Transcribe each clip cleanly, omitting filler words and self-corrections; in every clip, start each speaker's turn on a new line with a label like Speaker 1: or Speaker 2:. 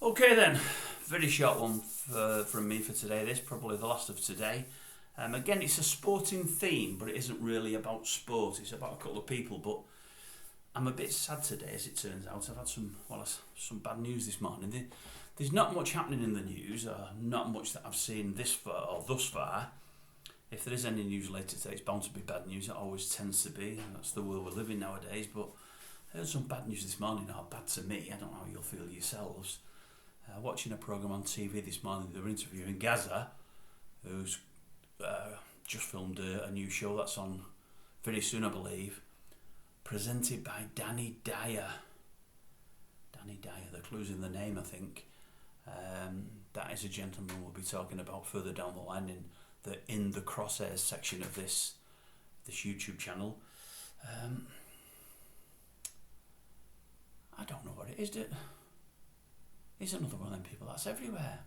Speaker 1: Okay then, very short one from me for today. This probably the last of today. Again, it's a sporting theme, but it isn't really about sport. It's about a couple of people. But I'm a bit sad today, as it turns out. I've had some bad news this morning. There's not much happening in the news, not much that I've seen thus far. If there is any news later today, it's bound to be bad news. It always tends to be, and that's the world we live in nowadays. But I heard some bad news this morning, or bad to me. I don't know how you'll feel yourselves. Watching a programme on TV this morning, they were interviewing Gaza, who's just filmed a new show that's on very soon, I believe, presented by Danny Dyer. Danny Dyer, the clue's in the name, I think. That is a gentleman we'll be talking about further down the line in the crosshairs section of this YouTube channel. I don't know what it is. He's another one of them people that's everywhere.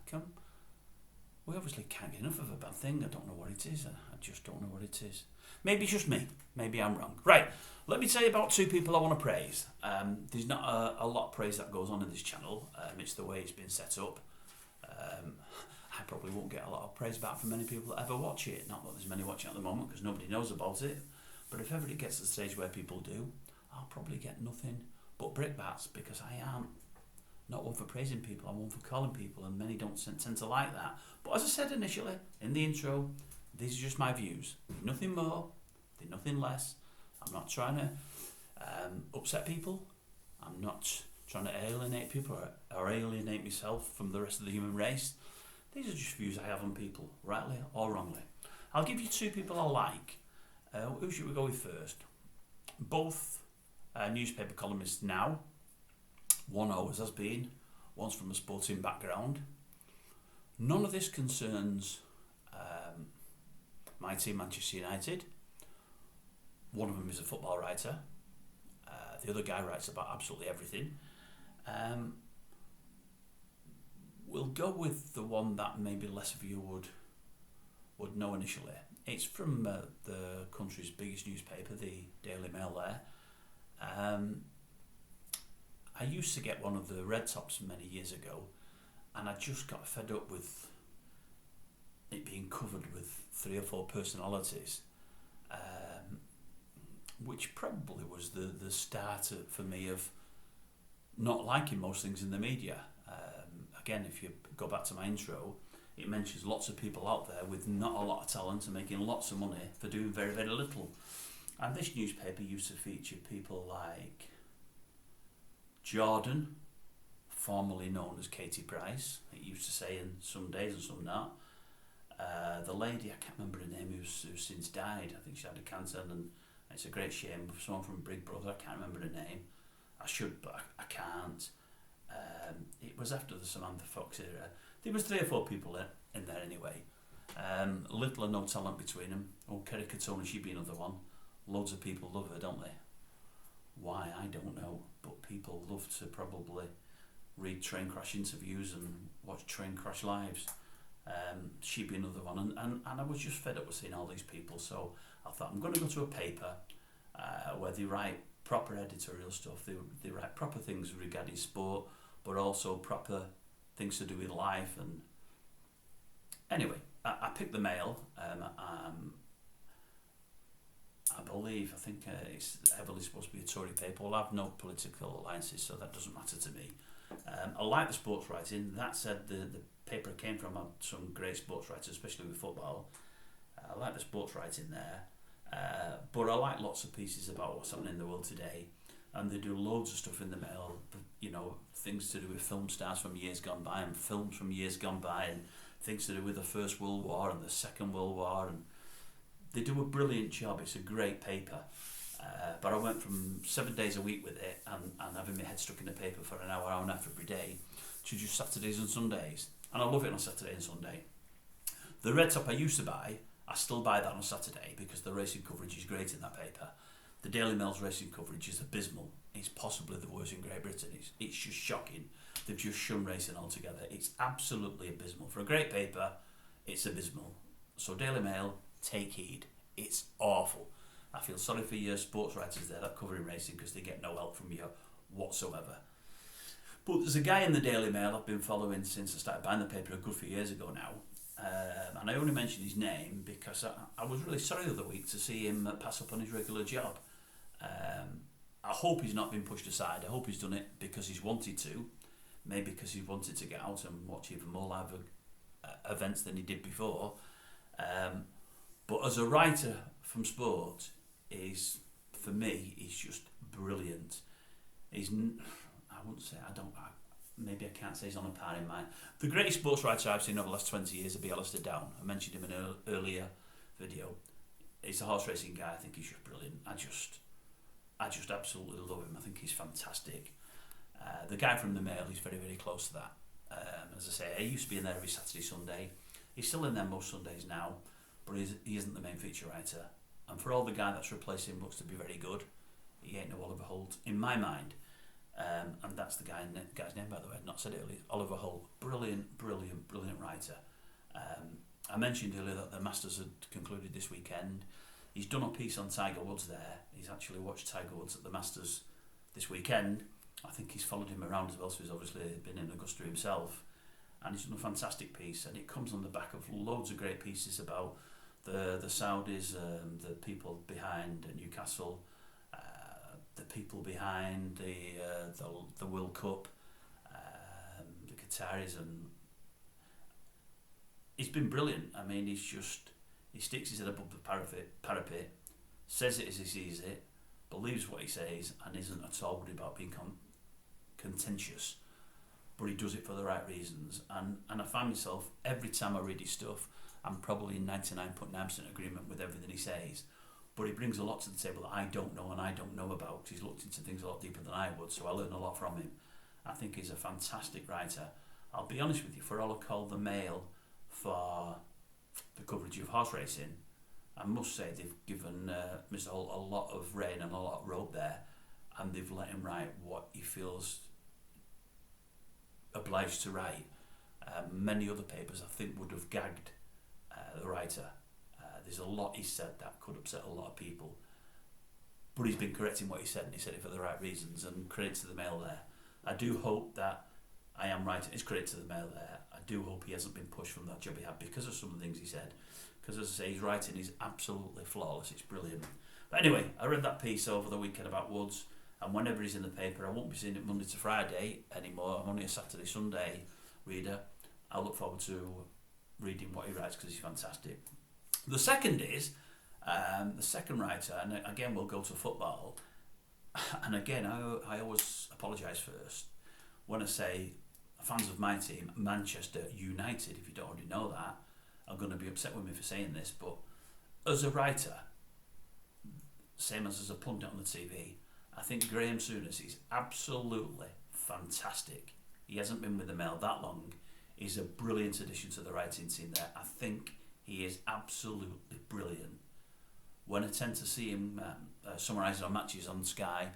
Speaker 1: We obviously can't get enough of a bad thing. I don't know what it is. I just don't know what it is. Maybe it's just me. Maybe I'm wrong. Right, let me tell you about two people I want to praise. There's not a lot of praise that goes on in this channel. It's the way it's been set up. I probably won't get a lot of praise back from many people that ever watch it. Not that there's many watching at the moment because nobody knows about it. But if ever it gets to the stage where people do, I'll probably get nothing but brickbats because I am not one for praising people, I'm one for calling people, and many don't tend to like that. But as I said initially, in the intro, these are just my views. They're nothing more, they're nothing less. I'm not trying to upset people. I'm not trying to alienate people or alienate myself from the rest of the human race. These are just views I have on people, rightly or wrongly. I'll give you two people I like. Who should we go with first? Both newspaper columnists now. One always has been, one's from a sporting background. None of this concerns my team, Manchester United. One of them is a football writer. The other guy writes about absolutely everything. We'll go with the one that maybe less of you would know initially. It's from the country's biggest newspaper, the Daily Mail there. I used to get one of the red tops many years ago, and I just got fed up with it being covered with 3 or 4 personalities, which probably was the start for me of not liking most things in the media. Again, if you go back to my intro, it mentions lots of people out there with not a lot of talent and making lots of money for doing very, very little. And this newspaper used to feature people like Jordan, formerly known as Katie Price, it used to say in some days and some not. The lady, I can't remember her name, who's since died. I think she had a cancer, and it's a great shame. Someone from Big Brother, I can't remember her name. I should, but I can't. It was after the Samantha Fox era. There was 3 or 4 people in there anyway. Little or no talent between them. Kerry Katona, she'd be another one. Loads of people love her, don't they? Why, I don't know, but people love to probably read train crash interviews and watch train crash lives. She'd be another one, and I was just fed up with seeing all these people, so I thought I'm going to go to a paper where they write proper editorial stuff, they write proper things regarding sport, but also proper things to do with life. And anyway, I picked the Mail. I think it's heavily supposed to be a Tory paper. Well, I have no political alliances, so that doesn't matter to me. I like the sports writing. That said, the paper it came from had some great sports writers, especially with football. I like the sports writing there, but I like lots of pieces about what's happening in the world today. And they do loads of stuff in the Mail, things to do with film stars from years gone by and films from years gone by, and things to do with the First World War and the Second World War, and they do a brilliant job. It's a great paper, but I went from 7 days a week with it and having my head stuck in the paper for an hour and a half every day to just Saturdays and Sundays, and I love it on Saturday and Sunday. The red top I used to buy, I still buy that on Saturday because the racing coverage is great in that paper. The Daily Mail's racing coverage is abysmal. It's possibly the worst in Great Britain. It's just shocking. They've just shunned racing altogether. It's absolutely abysmal. For a great paper, it's abysmal. So Daily Mail, take heed. It's awful. I feel sorry for your sports writers there that covering racing because they get no help from you whatsoever. But there's a guy in the Daily Mail I've been following since I started buying the paper a good few years ago now. And I only mentioned his name because I was really sorry the other week to see him pass up on his regular job. I hope he's not been pushed aside. I hope he's done it because he's wanted to. Maybe because he wanted to get out and watch even more live events than he did before. But as a writer from sport, for me, he's just brilliant. I wouldn't say, maybe I can't say he's on a par in mine. The greatest sports writer I've seen over the last 20 years would be Alistair Down. I mentioned him in an earlier video. He's a horse racing guy. I think he's just brilliant. I just absolutely love him. I think he's fantastic. The guy from the Mail, he's very, very close to that. As I say, he used to be in there every Saturday, Sunday. He's still in there most Sundays now, but he isn't the main feature writer. And for all the guy that's replaced him looks to be very good, he ain't no Oliver Holt, in my mind. And that's the guy's name, by the way. I'd not said it earlier. Oliver Holt. Brilliant, brilliant, brilliant writer. I mentioned earlier that the Masters had concluded this weekend. He's done a piece on Tiger Woods there. He's actually watched Tiger Woods at the Masters this weekend. I think he's followed him around as well, so he's obviously been in Augusta himself. And he's done a fantastic piece, and it comes on the back of loads of great pieces about the Saudis, the people behind Newcastle, the people behind the World Cup, the Qataris, and he's been brilliant. I mean, he sticks his head above the parapet, says it as he sees it, believes what he says, and isn't at all worried about being contentious. But he does it for the right reasons, and I find myself every time I read his stuff, I'm probably in 99.9% agreement with everything he says. But he brings a lot to the table that I don't know and I don't know about. He's looked into things a lot deeper than I would, so I learn a lot from him. I think he's a fantastic writer. I'll be honest with you, for all I call the Mail for the coverage of horse racing, I must say they've given Mr. Holt a lot of rein and a lot of rope there, and they've let him write what he feels obliged to write. Many other papers, I think, would have gagged the writer. There's a lot he said that could upset a lot of people, but he's been correcting what he said, and he said it for the right reasons, and credit to the Mail there. I do hope that I am right. It's credit to the Mail there. I do hope he hasn't been pushed from that job he had because of some of the things he said, because as I say, his writing is absolutely flawless. It's brilliant. But anyway, I read that piece over the weekend about Woods, and whenever he's in the paper, I won't be seeing it Monday to Friday anymore. I'm only a Saturday, Sunday reader. I look forward to reading what he writes because he's fantastic. The second is, the second writer, and again we'll go to football, and again I always apologise first when I say fans of my team, Manchester United, if you don't already know that, are going to be upset with me for saying this, but as a writer, same as a pundit on the TV, I think Graham Souness is absolutely fantastic. He hasn't been with the Mail that long. He's a brilliant addition to the writing team there. I think he is absolutely brilliant. When I tend to see him summarising on matches on Sky,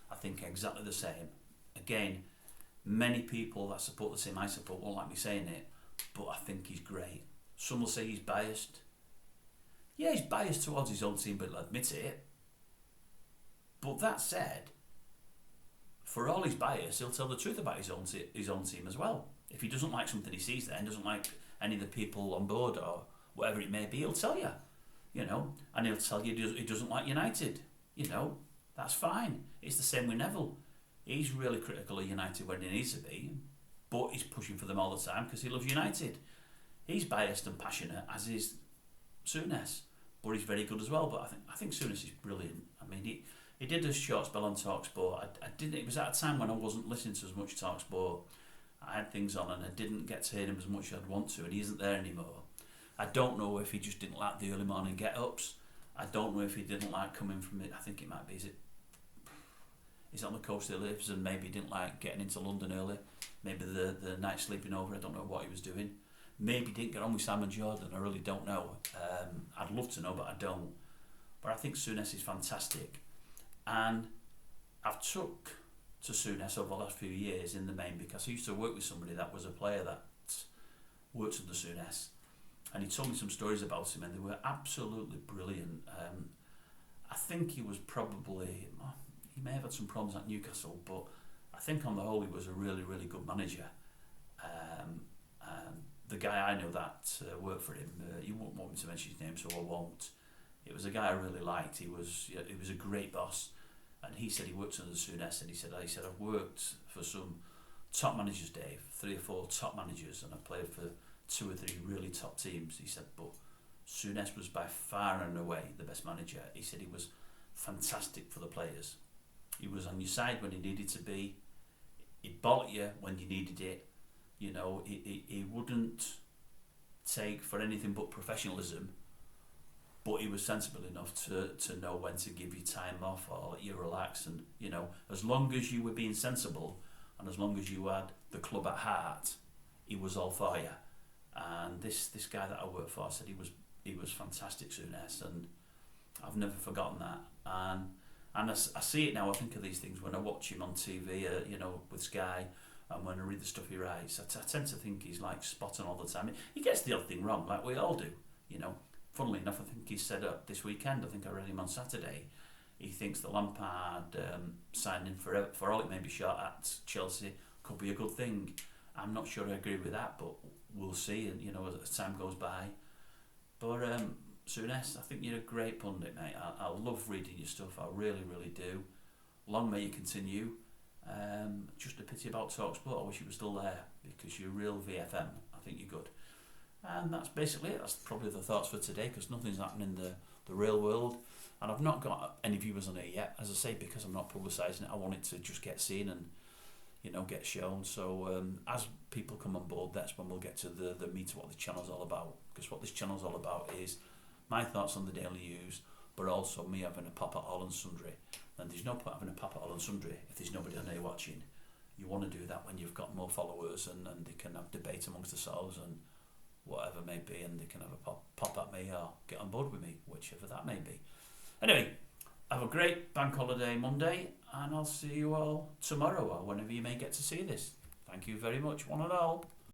Speaker 1: I think exactly the same. Again, many people that support the team I support won't like me saying it, but I think he's great. Some will say he's biased. Yeah, he's biased towards his own team, but he'll admit it. But that said, for all his bias, he'll tell the truth about his own team as well. If he doesn't like something he sees there and doesn't like any of the people on board or whatever it may be, he'll tell you, and he'll tell you he doesn't like United, that's fine. It's the same with Neville. He's really critical of United when he needs to be, but he's pushing for them all the time because he loves United. He's biased and passionate, as is Souness, but he's very good as well. But I think Souness is brilliant. I mean, he did a short spell on TalkSport. It was at a time when I wasn't listening to as much TalkSport. I had things on and I didn't get to hear him as much as I'd want to, and he isn't there anymore. I don't know if he just didn't like the early morning get-ups. I don't know if he didn't like coming from it. I think it might be, is it on the coast he lives, and maybe he didn't like getting into London early. Maybe the night sleeping over, I don't know what he was doing. Maybe he didn't get on with Simon Jordan, I really don't know. I'd love to know, but I don't. But I think Souness is fantastic. And I've took to Souness over the last few years in the main because I used to work with somebody that was a player that worked under Souness, and he told me some stories about him and they were absolutely brilliant. I think he was probably, he may have had some problems at Newcastle, but I think on the whole he was a really, really good manager. And the guy I know that worked for him, you won't want me to mention his name, so I won't. It was a guy I really liked. He was a great boss, and he said he worked under Souness, and he said I've worked for some top managers, Dave, 3 or 4 top managers, and I played for 2 or 3 really top teams. He said, but Souness was by far and away the best manager. He said he was fantastic for the players. He was on your side when he needed to be. He'd bolt you when you needed it. You know, he wouldn't take for anything but professionalism, but he was sensible enough to know when to give you time off or let you relax. And, you know, as long as you were being sensible and as long as you had the club at heart, he was all for you. And this guy that I worked for said he was fantastic, Souness, and I've never forgotten that. And I see it now. I think of these things when I watch him on TV, you know, with Sky, and when I read the stuff he writes. I tend to think he's like spot on all the time. He gets the odd thing wrong, like we all do, you know. Funnily enough, I think he said this weekend, I think I read him on Saturday, he thinks that Lampard signing for all it may be short at Chelsea could be a good thing. I'm not sure I agree with that, but we'll see, and you know, as time goes by. But Souness, I think you're a great pundit, mate. I love reading your stuff. I really, really do. Long may you continue. Just a pity about TalkSport. I wish you were still there because you're real VFM. I think you're good. And that's basically it. That's probably the thoughts for today because nothing's happening in the real world. And I've not got any viewers on it yet. As I say, because I'm not publicising it, I want it to just get seen and, you know, get shown. So as people come on board, that's when we'll get to the meat of what the channel's all about. Because what this channel's all about is my thoughts on the daily news, but also me having a pop at all and sundry. And there's no point having a pop at all and sundry if there's nobody on there watching. You want to do that when you've got more followers and they can have debate amongst themselves and whatever may be, and they can have a pop at me or get on board with me, whichever that may be. Anyway, have a great bank holiday Monday, and I'll see you all tomorrow or whenever you may get to see this. Thank you very much, one and all.